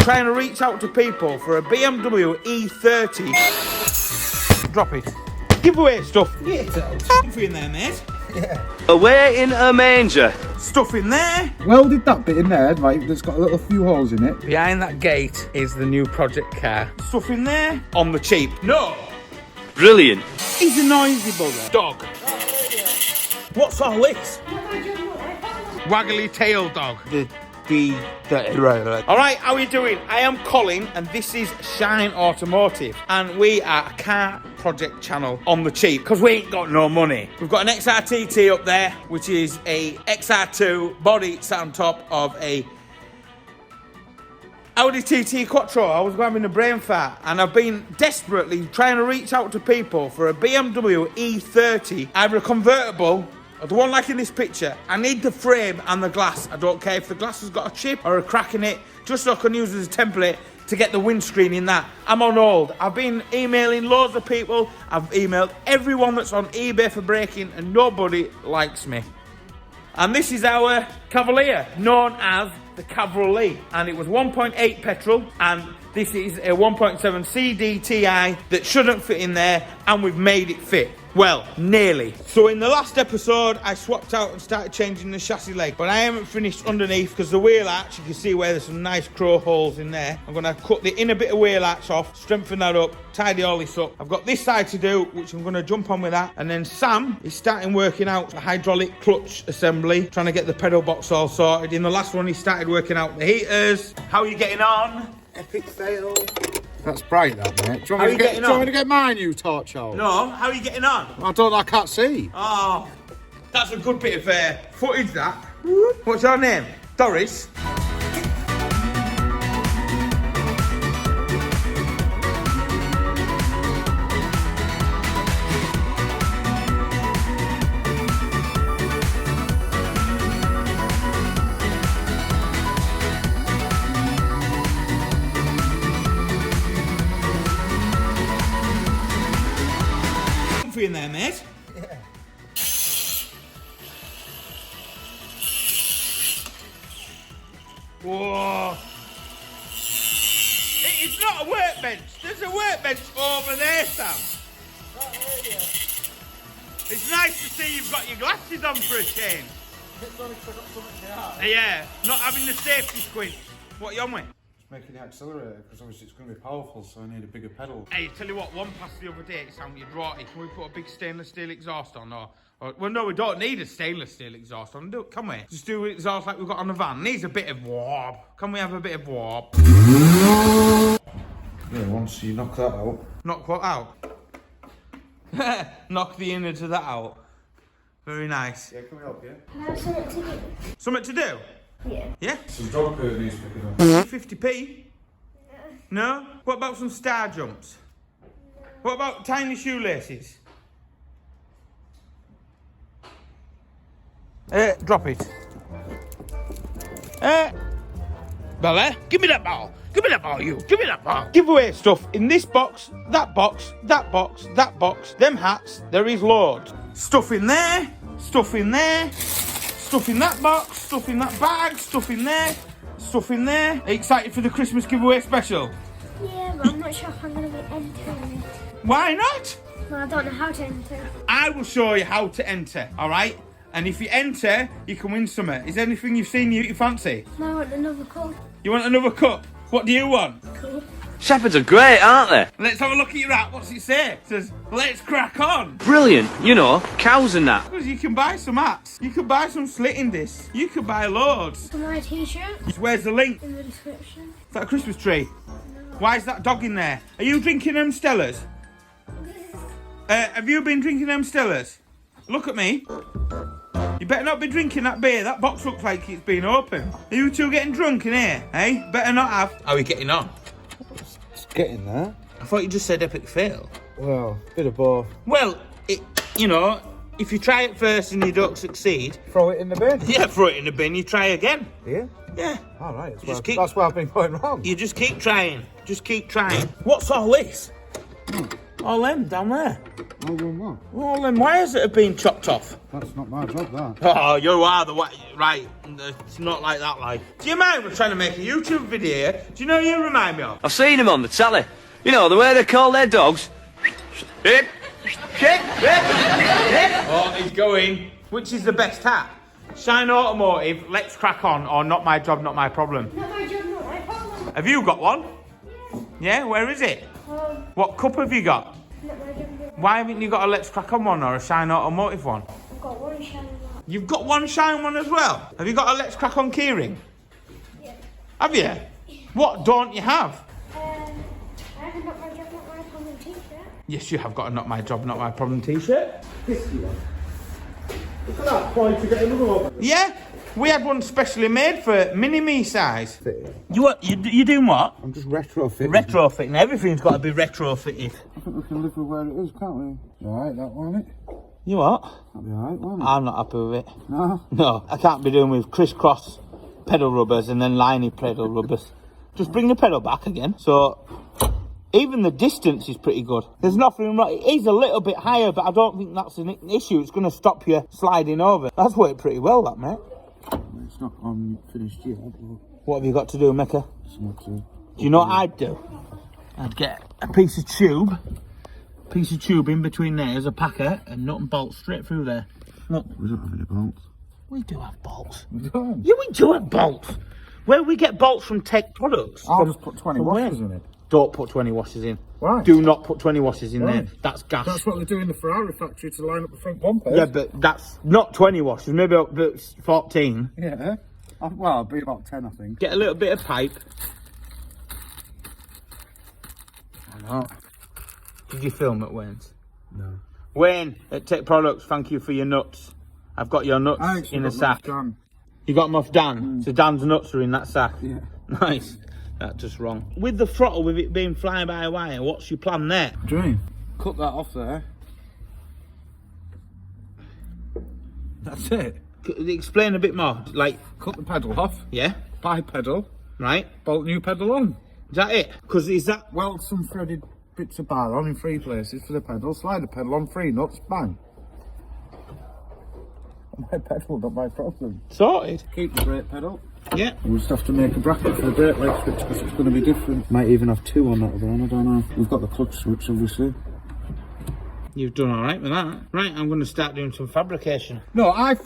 Trying to reach out to people for a BMW E30. Drop it. Giveaway stuff. Yeah, stuff in there, mate. Yeah. Away in a manger. Stuff in there. Welded that bit in there, right? There's got a little few holes in it. Behind that gate is the new project car. Stuff in there. On the cheap. No. Brilliant. He's a noisy bugger. Dog. What's all this? Waggly tail dog. Alright, how are you doing? I am Colin and this is Shine Automotive and we are a car project channel on the cheap because we ain't got no money. We've got an XRTT up there which is a XR2 body sat on top of a Audi TT Quattro. I was having a brain fart and I've been desperately trying to reach out to people for a BMW E30, either a convertible, the one like in this picture. I need the frame and the glass. I don't care if the glass has got a chip or a crack in it, just so I can use it as a template to get the windscreen in that. I'm on hold. I've been emailing loads of people. I've emailed everyone that's on eBay for braking and nobody likes me. And this is our Cavalier, known as the Cavalier. And it was 1.8 petrol and this is a 1.7 CDTI that shouldn't fit in there and we've made it fit. Well, nearly. So in the last episode, I swapped out and started changing the chassis leg, but I haven't finished underneath because the wheel arch, you can see where there's some nice crow holes in there. I'm gonna cut the inner bit of wheel arch off, strengthen that up, tidy all this up. I've got this side to do, which I'm gonna jump on with that. And then Sam is starting working out the hydraulic clutch assembly, trying to get the pedal box all sorted. In the last one, he started working out the heaters. How are you getting on? Epic fail. That's bright, that, mate. Do you How want me to get my new torch out? No, how are you getting on? I can't see. Oh, that's a good bit of footage, that. What's your name? Doris? In there, mate. Yeah. Whoa. It's not a workbench. There's a workbench over there, Sam. It's nice to see you've got your glasses on for a change. It's only because I got something to add. Yeah, not having the safety squint. What are you on with? Making the accelerator because obviously it's going to be powerful, so I need a bigger pedal. Hey, tell you what, one passed the other day, it sounded rotty. Can we put a big stainless steel exhaust on? Or well, no, we don't need a stainless steel exhaust on, can we? Just do exhaust like we've got on the van. Needs a bit of warp. Can we have a bit of warp? Yeah, once you knock that out. Knock what out? Knock the inner to that out. Very nice. Yeah, can we help you? I have something to do. Something to do? Yeah. Yeah? Some dog poo needs picking up. 50p? No? What about some star jumps? What about tiny shoelaces? Drop it. Bella, give me that ball. Give me that ball, you. Give me that ball. Giveaway stuff in this box, that box, that box, that box, them hats. There is loads. Stuff in there, stuff in there, stuff in that box, stuff in that bag, stuff in there, stuff in there. Are you excited for the Christmas giveaway special? Yeah, but I'm not sure if I'm going to be entering it. Why not? Well, I don't know how to enter. I will show you how to enter, alright? And if you enter, you can win something. Is there anything you've seen you fancy? No, I want another cup. You want another cup? What do you want? Cool. Shepherds are great, aren't they? Let's have a look at your app. What's it say? It says, let's crack on. Brilliant. You know, cows and that. Because you can buy some hats. You can buy some slitting discs. You can buy loads. For my t-shirt. Where's the link? In the description. Is that a Christmas tree? No. Why is that dog in there? Are you drinking them Stellas? Have you been drinking them Stellas? Look at me. You better not be drinking that beer. That box looks like it's been opened. Are you two getting drunk in here, eh? Better not have. How are we getting on? It's getting there. I thought you just said epic fail. Well, bit of both. Well, you know, if you try it first and you don't succeed... Throw it in the bin. Yeah, throw it in the bin, you try again. Yeah? Yeah. All right, that's where I've been going wrong. You just keep trying. Just keep trying. What's all this? All them down there. All done what? All them wires that have been chopped off. That's not my job, that. Oh, you are the way. Right, it's not like that, like. Do you mind we're trying to make a YouTube video? Do you know who you remind me of? I've seen him on the telly. You know, the way they call their dogs. Hip, shake, hip, hip. Oh, he's going. Which is the best hat? Shine Automotive, Let's Crack On, or Not My Job, Not My Problem? Not my job, not my problem. Have you got one? Yeah, where is it? What cup have you got? Not my job, not Why haven't you got a Let's Crack On one or a Shine Automotive one? I've got one shine one. You've got one Shine one as well? Have you got a Let's Crack On keyring? Yeah. Have you? What don't you have? I have a not my job, not my problem t-shirt. Yes, you have got a Not My Job, Not My Problem t-shirt. Look at that, point to get another one. Yeah, we had one specially made for mini-me size. You doing what? I'm just retrofitting. Retrofitting, everything's got to be retrofitted. I think we can live with where it is, can't we? You alright, that won't it? You what? That'll be alright, won't it? I'm not happy with it. No? No, I can't be doing with crisscross pedal rubbers and then liney pedal rubbers. Just bring the pedal back again. So, even the distance is pretty good. There's nothing wrong. It is a little bit higher, but I don't think that's an issue. It's going to stop you sliding over. That's worked pretty well, that, mate. It's not finished yet. What have you got to do, Mecca? It's Do you know what I'd do? I'd get a piece of tube in between there as a packer and nut and bolt straight through there. Look. We don't have any bolts. We do have bolts. We don't? Yeah, we do have bolts. Where we get bolts from Tech Products. I'll just put 20 washers in it. Don't put 20 washers in. Why? Do not put 20 washers in Why? there. That's gas. That's what they do in the Ferrari factory to line up the front bumpers. Yeah, but that's not 20 washers. Maybe up to 14. Yeah. Well, it'll be about 10, I think. Get a little bit of pipe. I know. Did you film at Wayne's? No. Wayne at Tech Products, thank you for your nuts. I've got your nuts in a sack. You got them off Dan? So Dan's nuts are in that sack? Yeah. Nice. That's just wrong. With the throttle, with it being fly-by-wire, what's your plan there? Dream. Cut that off there. That's it. Explain a bit more. Like, Cut the pedal off. yeah, Buy pedal. right. Bolt new pedal on. Is that it? Because is that... Weld some threaded bits of bar on in 3 places for the pedal. Slide the pedal on 3 nuts. Bang. My pedal, not my problem. Sorted. Keep the brake pedal. Yeah. We'll just have to make a bracket for the brake leg switch because it's going to be different. Might even have 2 on that other one, I don't know. We've got the clutch switch, obviously. You've done all right with that. Right, I'm going to start doing some fabrication. No, I've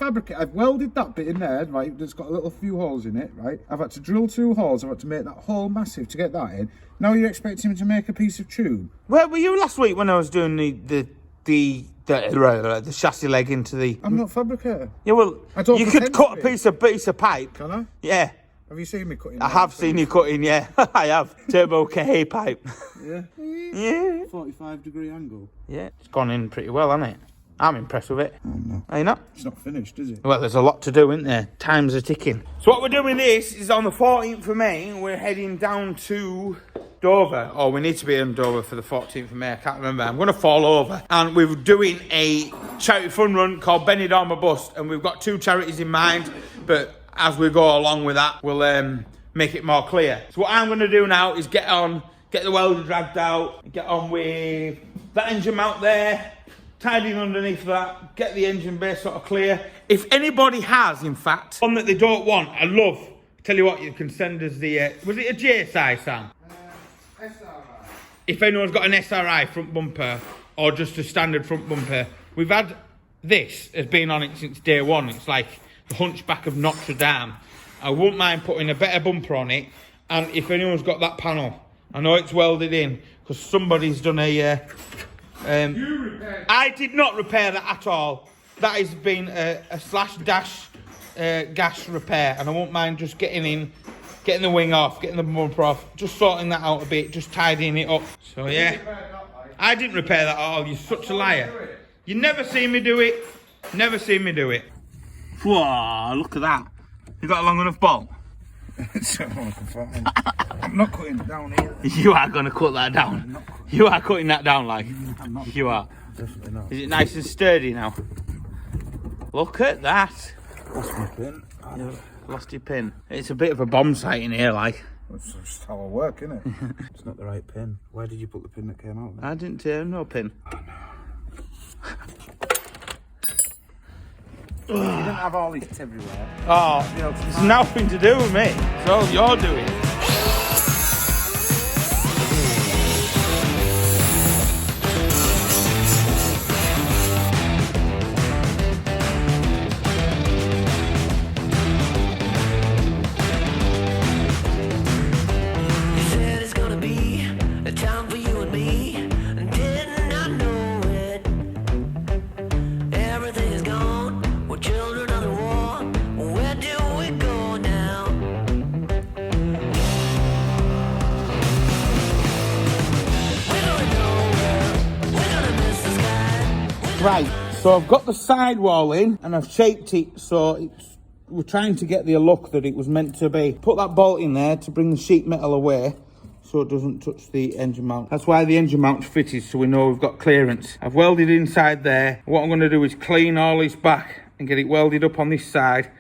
welded that bit in there, right, that's got a little few holes in it, right? I've had to drill 2 holes, I've had to make that hole massive to get that in. Now you're expecting me to make a piece of tube? Where were you last week when I was doing the chassis leg into the... I'm not a fabricator. Yeah, well, I don't you could pretend cut to a piece of pipe. Can I? Yeah. Have you seen me cutting? I have seen you cutting, yeah. I have. Turbo K pipe. Yeah. Yeah. 45-degree angle. Yeah. It's gone in pretty well, hasn't it? I'm impressed with it. Are you not? It's not finished, is it? Well, there's a lot to do, isn't there? Times are ticking. So what we're doing is on the 14th of May, we're heading down to Dover. Or we need to be in Dover for the 14th of May. I can't remember. I'm going to fall over. And we're doing a charity fun run called Benidorm Bust. And we've got 2 charities in mind. But as we go along with that, we'll make it more clear. So what I'm going to do now is get the welder dragged out, get on with that engine mount there, tidying underneath that, get the engine bay sort of clear. If anybody has, in fact, one that they don't want, I love, tell you what, you can send us the, was it a J size, Sam? SRI. If anyone's got an SRI front bumper, or just a standard front bumper, we've had this has been on it since day one. It's like the Hunchback of Notre Dame. I wouldn't mind putting a better bumper on it, and if anyone's got that panel, I know it's welded in, because somebody's done a... I did not repair that at all. That has been a slash-dash gas repair, and I won't mind just getting in, getting the wing off, getting the bumper off, just sorting that out a bit, just tidying it up. So yeah, I didn't repair that at all. You're such a liar. You never see me do it. Never see me do it. Whoa, look at that. You got a long enough bolt? I'm not cutting it down either. You are going to cut that down. You are cutting that down, like. You are. Definitely not. Is it nice and sturdy now? Look at that. Lost my pin. You've lost your pin. It's a bit of a bomb site in here, like. That's just how I work, isn't it? It's not the right pin. Where did you put the pin that came out? I didn't tear no pin. You didn't have all these everywhere. Oh, it's nothing to do with me. It's all you're doing. Right, so I've got the sidewall in and I've shaped it so we're trying to get the look that it was meant to be. Put that bolt in there to bring the sheet metal away so it doesn't touch the engine mount. That's why the engine mount's fitted, so we know we've got clearance. I've welded inside there. What I'm going to do is clean all this back and get it welded up on this side,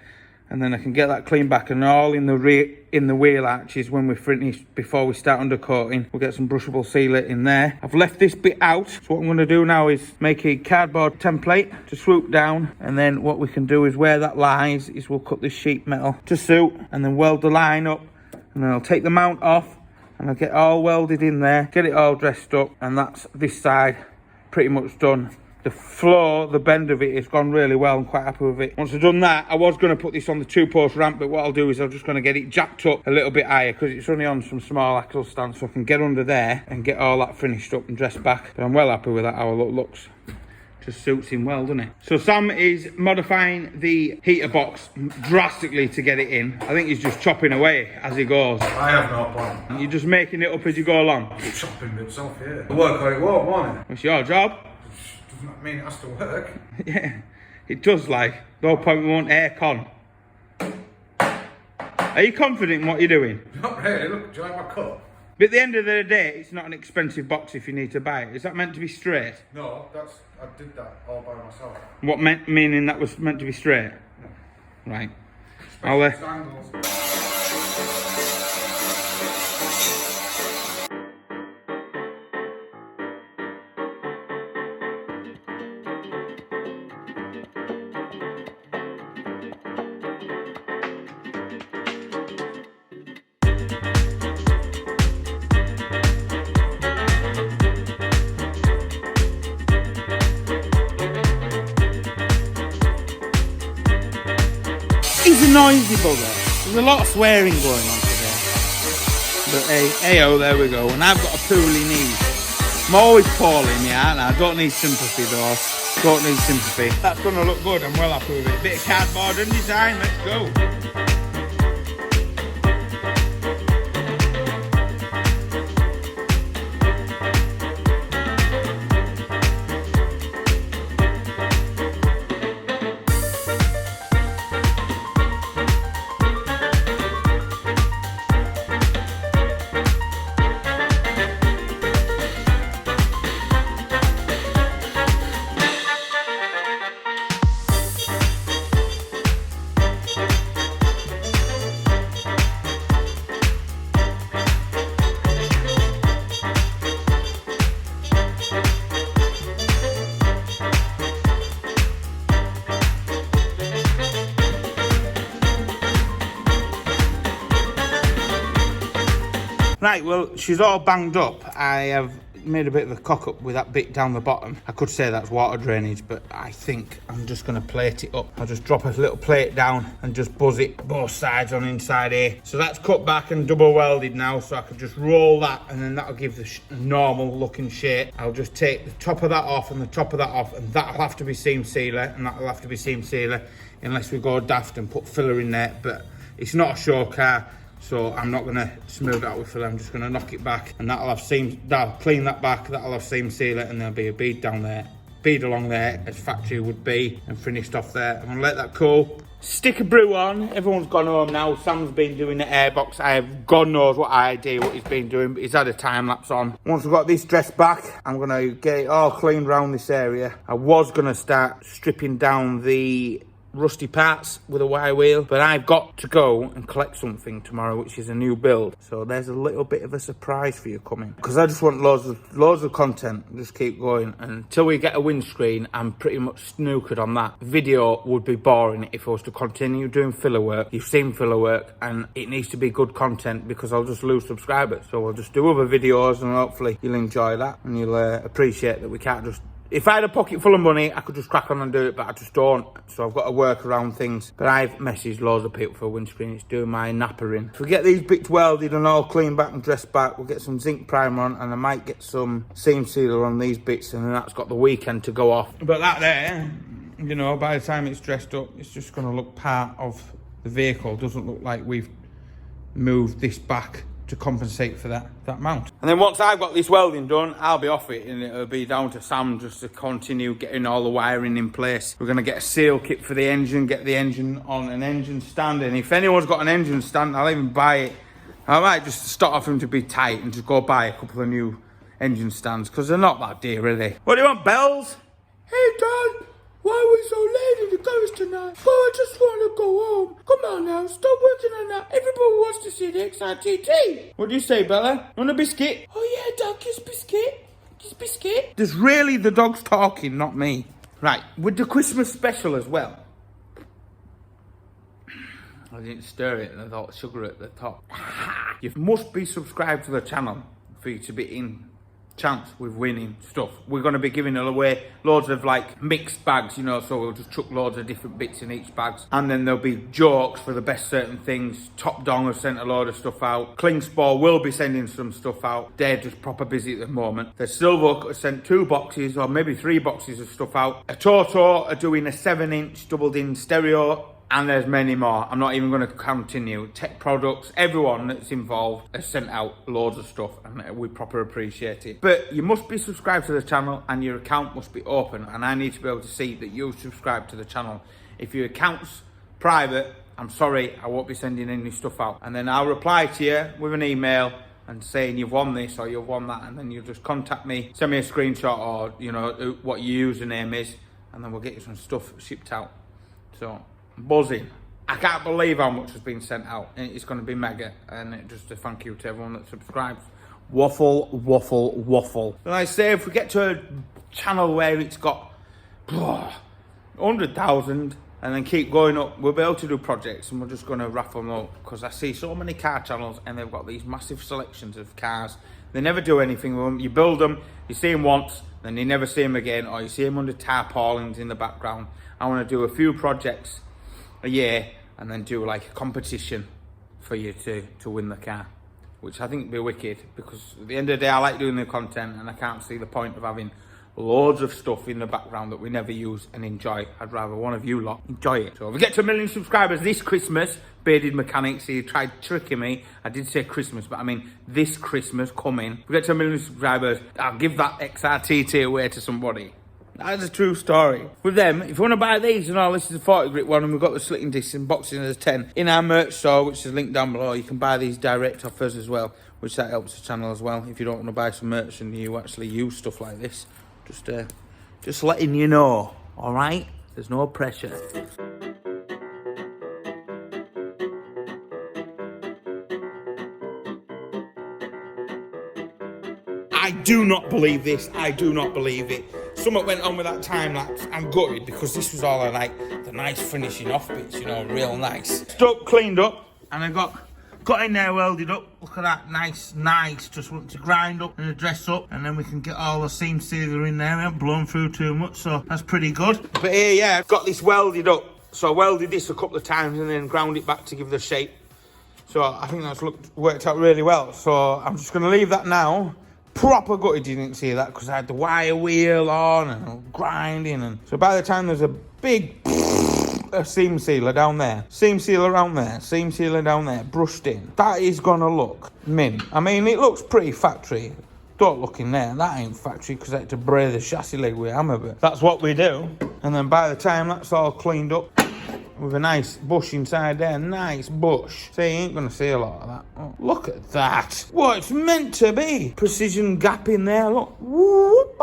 and then I can get that clean back and all in the rear, in the wheel arches when we're finished. Before we start undercoating, we'll get some brushable sealer in there. I've left this bit out, so what I'm going to do now is make a cardboard template to swoop down, and then what we can do is where that lies is we'll cut this sheet metal to suit and then weld the line up, and then I'll take the mount off and I'll get all welded in there, get it all dressed up, and that's this side pretty much done. The floor, the bend of it has gone really well. I'm quite happy with it. Once I've done that, I was going to put this on the 2-post ramp, but what I'll do is I'm just going to get it jacked up a little bit higher because it's only on some small axle stands, so I can get under there and get all that finished up and dressed back. But I'm well happy with that, how it looks. Just suits him well, doesn't it? So Sam is modifying the heater box drastically to get it in. I think he's just chopping away as he goes. I have no plan. And you're just making it up as you go along. Chopping bits off here. The work or it won't, won't it? It's your job. Doesn't that mean it has to work? Yeah, it does, like. No point we want aircon. Are you confident in what you're doing? Not really. Look, do you like my cut? But at the end of the day, it's not an expensive box if you need to buy it. Is that meant to be straight? No, I did that all by myself. What meaning that was meant to be straight? No. Right. I'll He's a noisy bugger. There's a lot of swearing going on today. But hey-oh, there we go. And I've got a poorly knee. I'm always poorly, yeah, and I don't need sympathy though. Don't need sympathy. That's going to look good. I'm well happy with it. Bit of cardboard and design. Let's go. Right, well, she's all banged up. I have made a bit of a cock up with that bit down the bottom. I could say that's water drainage, but I think I'm just going to plate it up. I'll just drop a little plate down and just buzz it both sides on inside here. So that's cut back and double welded now, so I can just roll that and then that'll give the normal looking shape. I'll just take the top of that off and the top of that off, and that'll have to be seam sealer, and that'll have to be seam sealer unless we go daft and put filler in there. But it's not a show car, so I'm not going to smooth it out with filler. I'm just going to knock it back, and that'll clean that back, that'll have seam sealer, and there'll be a bead down there, bead along there as factory would be, and finished off there. I'm going to let that cool. Stick a brew on. Everyone's gone home now. Sam's been doing the airbox. I have God knows what idea what he's been doing, but he's had a time lapse on. Once I've got this dressed back, I'm going to get it all cleaned around this area. I was going to start stripping down the rusty parts with a wire wheel, but I've got to go and collect something tomorrow, which is a new build. So there's a little bit of a surprise for you coming, because I just want loads of content. Just keep going, and until we get a windscreen, I'm pretty much snookered on that. Video would be boring if I was to continue doing filler work. You've seen filler work, and it needs to be good content, because I'll just lose subscribers. So I'll just do other videos, and hopefully you'll enjoy that, and you'll appreciate that we can't just... If I had a pocket full of money, I could just crack on and do it, but I just don't. So I've got to work around things. But I've messaged loads of people for a windscreen. It's doing my nappering. If we get these bits welded and all cleaned back and dressed back, we'll get some zinc primer on, and I might get some seam sealer on these bits, and then that's got the weekend to go off. But that there, you know, by the time it's dressed up, it's just going to look part of the vehicle. Doesn't look like we've moved this back to compensate for that mount. And then once I've got this welding done, I'll be off it, and it'll be down to Sam just to continue getting all the wiring in place. We're going to get a seal kit for the engine, get the engine on an engine stand, and if anyone's got an engine stand, I'll even buy it. I might just start off them to be tight and just go buy a couple of new engine stands, because they're not that dear, are they? What do you want, bells? Hey, Dad, why are we so late in the garage tonight? Well, I just want to go home. Come on now, stop working on that. Everybody wants to see the XRTT. What do you say, Bella? Want a biscuit? Oh yeah, Dad, kiss biscuit. Kiss biscuit. There's really the dogs talking, not me. Right, with the Christmas special as well. I didn't stir it and I thought sugar at the top. You must be subscribed to the channel for you to be in chance with winning stuff. We're going to be giving away loads of like mixed bags, you know, so we'll just chuck loads of different bits in each bag, and then there'll be jokes for the best certain things. Top Dong has sent a load of stuff out. Klingspor will be sending some stuff out. They're just proper busy at the moment. The Silver has sent 2 boxes or maybe 3 boxes of stuff out. A Toto are doing a 7-inch doubled in stereo, and there's many more. I'm not even going to continue. Tech Products, everyone that's involved has sent out loads of stuff, and we proper appreciate it. But you must be subscribed to the channel, and your account must be open, and I need to be able to see that you subscribe to the channel. If your account's private, I'm sorry, I won't be sending any stuff out. And then I'll reply to you with an email and saying you've won this or you've won that, and then you just contact me, send me a screenshot, or you know what your username is, and then we'll get you some stuff shipped out. So buzzing. I can't believe how much has been sent out. It's going to be mega, and just a thank you to everyone that subscribes. Waffle, waffle, waffle. And I say, if we get to a channel where it's got 100,000 and then keep going up, we'll be able to do projects, and we're just going to raffle them up, because I see so many car channels and they've got these massive selections of cars. They never do anything with them. You build them, you see them once, then you never see them again, or you see them under tarpaulins in the background. I want to do a few projects a year, and then do like a competition for you to win the car, which I think would be wicked, because at the end of the day I like doing the content, and I can't see the point of having loads of stuff in the background that we never use and enjoy. I'd rather one of you lot enjoy it. So if we get to 1 million subscribers this Christmas, Bearded Mechanics, he tried tricking me. I did say Christmas, but I mean this Christmas coming. If we get to 1 million subscribers, I'll give that XRTT away to somebody. That's a true story. With them, if you want to buy these and all, this is a 40 grit one, and we've got the slitting discs and boxing as a 10 in our merch store, which is linked down below. You can buy these direct off us as well, which that helps the channel as well. If you don't want to buy some merch and you actually use stuff like this, just letting you know, all right? There's no pressure. I do not believe this. I do not believe it. Something went on with that time lapse. I'm gutted, because this was all like the nice finishing off bits, you know, real nice. Stuff cleaned up, and I got in there welded up. Look at that, nice. Just want to grind up and dress up, and then we can get all the seam sealer in there. We haven't blown through too much, so that's pretty good. But here, yeah, I've got this welded up. So I welded this a couple of times and then ground it back to give the shape. So I think that's worked out really well. So I'm just going to leave that now. Proper gutted you didn't see that, because I had the wire wheel on and grinding, and so by the time there's a big seam sealer down there, seam sealer around there, seam sealer down there, brushed in, that is gonna look mint. I mean, it looks pretty factory. Don't look in there, that ain't factory, because I had to braid the chassis leg with a hammer, but that's what we do. And then by the time that's all cleaned up, with a nice bush inside there, nice bush. See, you ain't gonna see a lot of that. Oh, look at that. What it's meant to be. Precision gap in there, look. Whoop,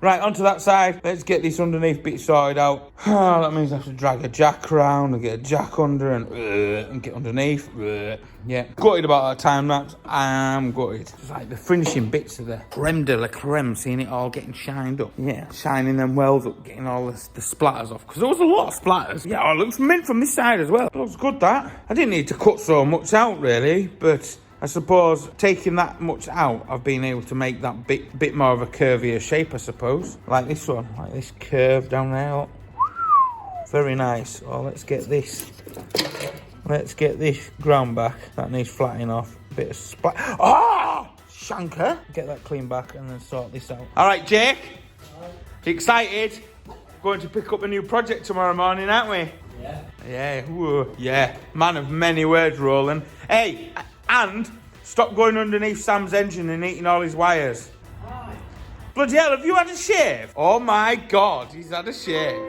Right, onto that side. Let's get this underneath bit sorted out. That means I have to drag a jack around and get a jack under and get underneath. Yeah, gutted about that time lapse. I'm gutted. It's like the finishing bits of the creme de la creme, seeing it all getting shined up. Yeah, shining them welds up, getting all the splatters off. Because there was a lot of splatters. Yeah, it looks mint from this side as well. It looks good, that. I didn't need to cut so much out, really, but I suppose taking that much out, I've been able to make that bit more of a curvier shape, I suppose. Like this one, like this curve down there. Look. Very nice. Oh, let's get this. Let's get this ground back. That needs flattening off. Bit of splat. Oh! Shanker. Get that clean back and then sort this out. All right, Jake. Excited? Going to pick up a new project tomorrow morning, aren't we? Yeah. Yeah. Whoa. Yeah. Man of many words, Roland. Hey. And stop going underneath Sam's engine and eating all his wires. Hi. Bloody hell, have you had a shave? Oh my God, he's had a shave.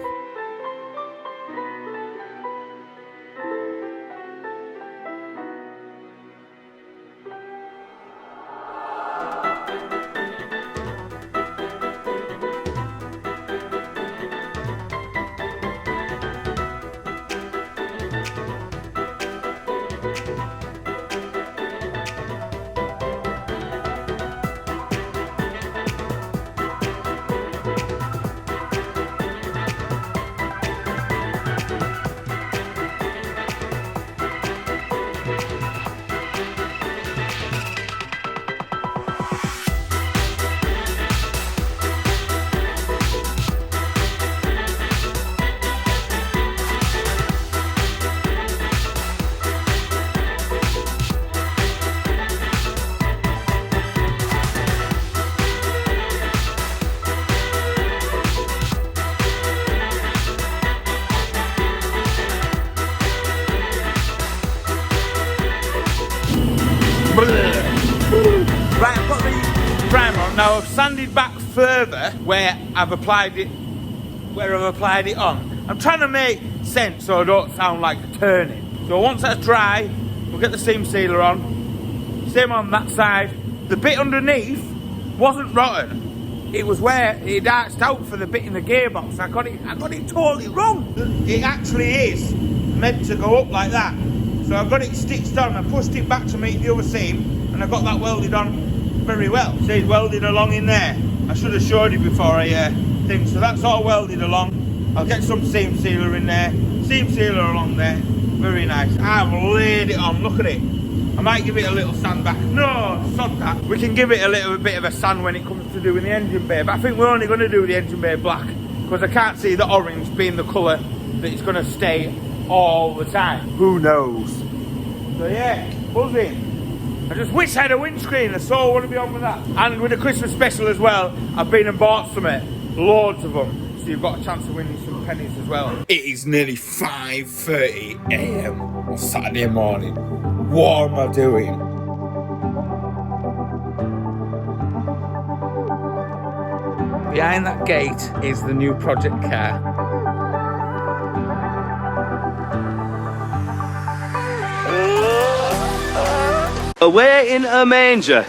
Right, I've got the primer on. Now I've sanded back further where I've applied it on. I'm trying to make sense so I don't sound like turning. So once that's dry, we'll get the seam sealer on. Same on that side. The bit underneath wasn't rotten. It was where it arched out for the bit in the gearbox. I got it totally wrong. It actually is meant to go up like that. So I got it stitched on. I pushed it back to meet the other seam. And I got that welded on very well. So it's welded along in there. I should have showed you before I think. So that's all welded along. I'll get some seam sealer in there. Seam sealer along there. Very nice. I've laid it on. Look at it. I might give it a little sand back. No, sod that. We can give it a little bit of a sand when it comes to doing the engine bay. But I think we're only going to do the engine bay black. Because I can't see the orange being the colour that it's going to stay all the time. Who knows? So yeah, buzzing. I just wish I had a windscreen. I so want to be on with that. And with the Christmas special as well, I've been and bought some, loads of them. So you've got a chance of winning some pennies as well. It is nearly 5:30 a.m. on Saturday morning. What am I doing? Behind that gate is the new project car. Away in a manger.